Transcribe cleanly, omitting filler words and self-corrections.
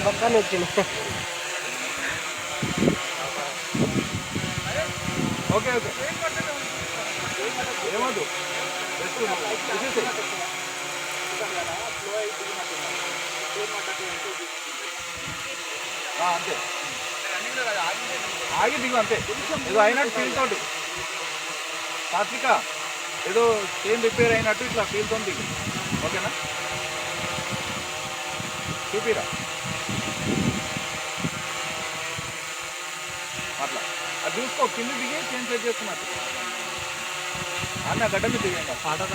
పక్కనే వచ్చింది. Okay okay ఏమద్దు అంతే ఆగి దిగు అంతే. ఏదో అయినట్టు ఫీల్ తోటి సాత్విక ఏదో చైన్ రిపేర్ అయినట్టు ఇట్లా ఫీల్ తోటి దిగు. ఓకేనా చూపిరా అట్లా అది చూసుకో. కింద దిగి చైన్ సెట్ చేసుకున్నట్టు అన్న గడ్డ మీద దిగండి. ఆటో